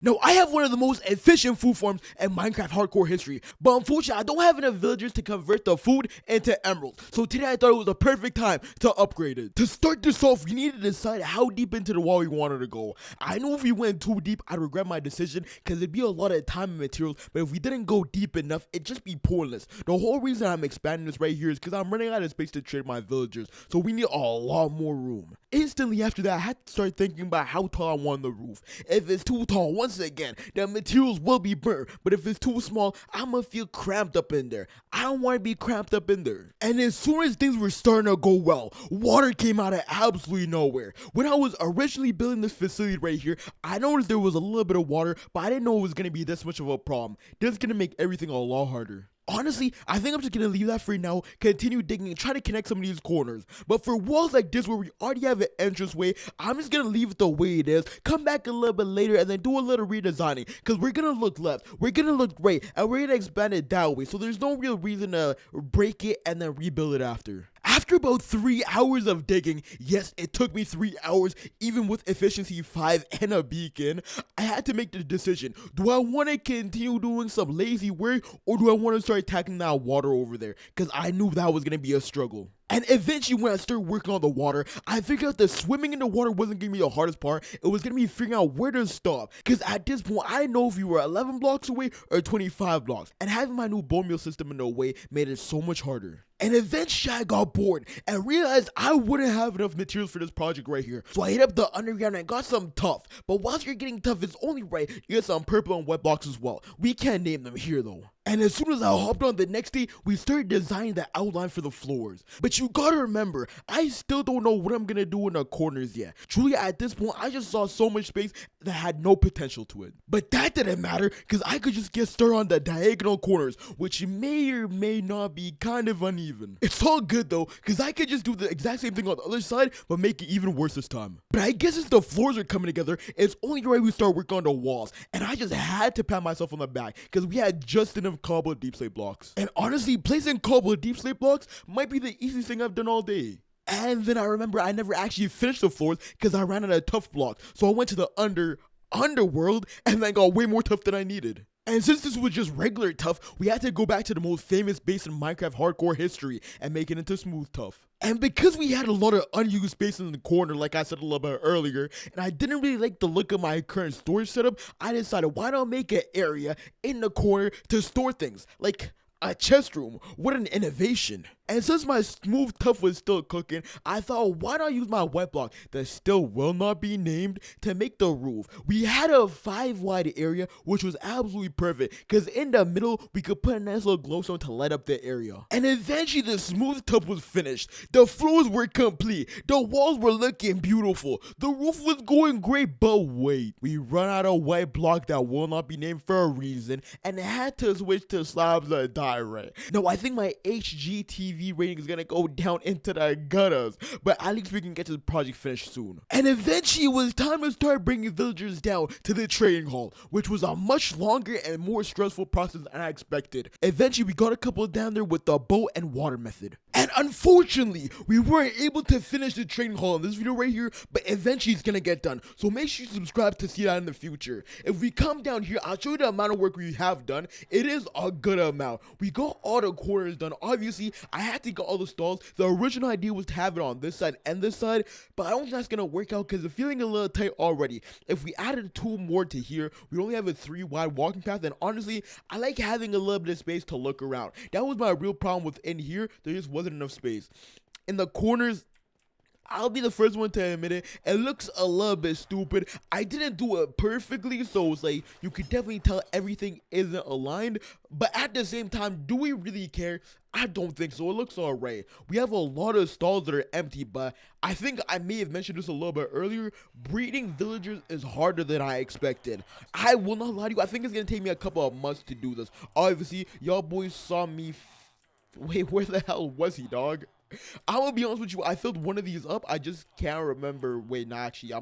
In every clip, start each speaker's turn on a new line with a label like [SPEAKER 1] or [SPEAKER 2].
[SPEAKER 1] Now, I have one of the most efficient food farms in Minecraft hardcore history, but unfortunately, I don't have enough villagers to convert the food into emeralds. So today I thought it was the perfect time to upgrade it. To start this off, we need to decide how deep into the wall we wanted to go. I know if we went too deep, I'd regret my decision because it'd be a lot of time and materials, but if we didn't go deep enough, it'd just be pointless. The whole reason I'm expanding this right here is because I'm running out of space to trade my villagers, so we need a lot more room. Instantly after that, I had to start thinking about how tall I want the roof. If it's too tall, once again, the materials will be burnt, but if it's too small, I'ma feel cramped up in there. I don't want to be cramped up in there. And as soon as things were starting to go well, water came out of absolutely nowhere. When I was originally building this facility right here, I noticed there was a little bit of water, but I didn't know it was going to be this much of a problem. This is going to make everything a lot harder. Honestly, I think I'm just gonna leave that for now, continue digging and try to connect some of these corners. But for walls like this where we already have an entranceway, I'm just gonna leave it the way it is, come back a little bit later and then do a little redesigning. Because we're gonna look left, we're gonna look right, and we're gonna expand it that way. So there's no real reason to break it and then rebuild it after. After about 3 hours of digging, yes, it took me 3 hours, even with efficiency 5 and a beacon, I had to make the decision. Do I want to continue doing some lazy work, or do I want to start tackling that water over there? Because I knew that was going to be a struggle. And eventually when I started working on the water, I figured out that swimming in the water wasn't going to be the hardest part. It was going to be figuring out where to stop. Because at this point, I didn't know if we were 11 blocks away or 25 blocks. And having my new bone meal system in the way made it so much harder. And eventually I got bored and realized I wouldn't have enough materials for this project right here. So I hit up the underground and got some tough. But whilst you're getting tough, it's only right you get some purple and white blocks as well. We can't name them here though. And as soon as I hopped on the next day, we started designing the outline for the floors. But you gotta remember, I still don't know what I'm gonna do in the corners yet. Truly, at this point, I just saw so much space that had no potential to it. But that didn't matter, because I could just get started on the diagonal corners, which may or may not be kind of uneven. It's all good though, because I could just do the exact same thing on the other side, but make it even worse this time. But I guess since the floors are coming together, it's only right we start working on the walls. And I just had to pat myself on the back, because we had just enough cobble deep slate blocks. And honestly, placing cobble deep slate blocks might be the easiest thing I've done all day. And then I remember I never actually finished the floors because I ran out of tough blocks. So I went to the underworld and then got way more tough than I needed. And since this was just regular tough, we had to go back to the most famous base in Minecraft hardcore history and make it into smooth tough. And because we had a lot of unused space in the corner, like I said a little bit earlier, and I didn't really like the look of my current storage setup, I decided why not make an area in the corner to store things, like a chest room. What an innovation. And since my smooth tough was still cooking, I thought why not use my white block that still will not be named to make the roof. We had a 5 wide area which was absolutely perfect because in the middle we could put a nice little glowstone to light up the area. And eventually the smooth tough was finished. The floors were complete. The walls were looking beautiful. The roof was going great, but wait. We run out of white block that will not be named for a reason and had to switch to slabs of direct. Now I think my HGTV rating is gonna go down into the gutters, but at least we can get this project finished soon. And eventually it was time to start bringing villagers down to the trading hall, which was a much longer and more stressful process than I expected. Eventually we got a couple down there with the boat and water method. And unfortunately, we weren't able to finish the trading hall in this video right here, but eventually it's gonna get done. So make sure you subscribe to see that in the future. If we come down here, I'll show you the amount of work we have done. It is a good amount. We got all the corners done. Obviously, I had to get all the stalls. The original idea was to have it on this side and this side, but I don't think that's gonna work out because it's feeling a little tight already. If we added 2 more to here, we only have a 3 wide walking path, and honestly, I like having a little bit of space to look around. That was my real problem within here. There just wasn't enough space. In the corners, I'll be the first one to admit it, it looks a little bit stupid. I didn't do it perfectly, so it's like you could definitely tell everything isn't aligned, but at the same time, do we really care? I don't think so. It looks alright. We have a lot of stalls that are empty, but I think I may have mentioned this a little bit earlier. Breeding villagers is harder than I expected. I will not lie to you. I think it's gonna take me a couple of months to do this. Obviously, y'all boys saw me. Wait, where the hell was he, dog? I'm gonna be honest with you. I filled one of these up. I just can't remember. Wait, nah, actually,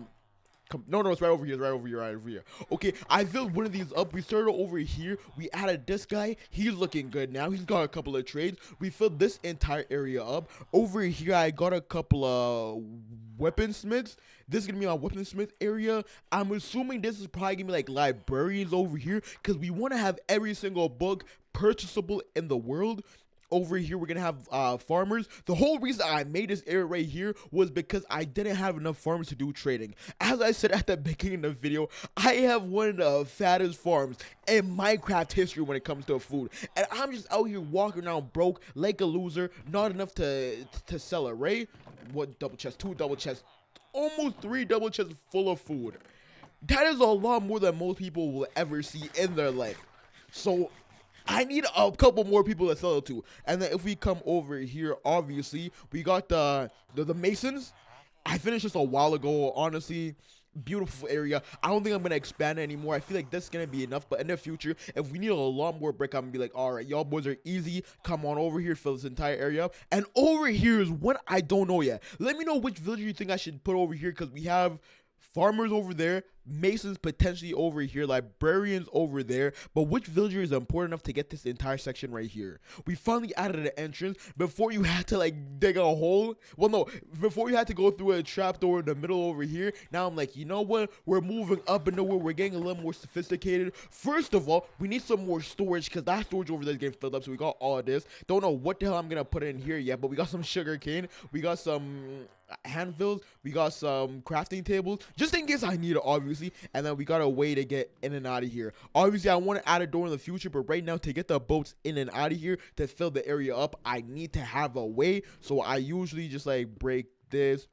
[SPEAKER 1] no, it's right over here. It's right over here. Right over here. Okay, I filled one of these up. We started over here. We added this guy. He's looking good now. He's got a couple of trades. We filled this entire area up. Over here, I got a couple of weaponsmiths. This is gonna be my weaponsmith area. I'm assuming this is probably gonna be like librarians over here, because we want to have every single book purchasable in the world. Over here, we're gonna have farmers. The whole reason I made this area right here was because I didn't have enough farmers to do trading. As I said at the beginning of the video, I have one of the fattest farms in Minecraft history when it comes to food, and I'm just out here walking around broke like a loser, not enough to sell it, right? What double chest? 2 double chests, almost 3 double chests full of food. That is a lot more than most people will ever see in their life. So I need a couple more people to sell it to. And then if we come over here, obviously, we got the masons. I finished this a while ago, honestly. Beautiful area. I don't think I'm going to expand it anymore. I feel like this is going to be enough. But in the future, if we need a lot more brick, I'm going to be like, all right, y'all boys are easy. Come on over here, fill this entire area up. And over here is what I don't know yet. Let me know which villager you think I should put over here, because we have farmers over there, masons potentially over here, librarians over there. But which villager is important enough to get this entire section right here? We finally added an entrance. Before you had to like dig a hole, well no, before you had to go through a trapdoor in the middle over here. Now I'm like, you know what, we're moving up and nowhere, we're getting a little more sophisticated. First of all, we need some more storage, because that storage over there is getting filled up. So we got all of this. Don't know what the hell I'm gonna put in here yet, but we got some sugar cane, we got some handfills, we got some crafting tables just in case I need it, obviously. And then we got a way to get in and out of here. Obviously I want to add a door in the future, but right now, to get the boats in and out of here to fill the area up, I need to have a way. So I usually just like break this,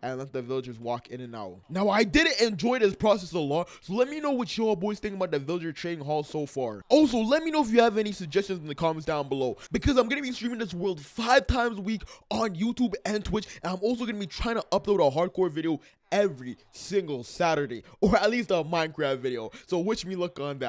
[SPEAKER 1] and let the villagers walk in and out. Now I didn't enjoy this process a lot, so let me know what y'all boys think about the villager trading hall so far. Also, let me know if you have any suggestions in the comments down below, because I'm gonna be streaming this world 5 times a week on YouTube and Twitch, and I'm also gonna be trying to upload a hardcore video every single Saturday, or at least a Minecraft video. So wish me luck on that.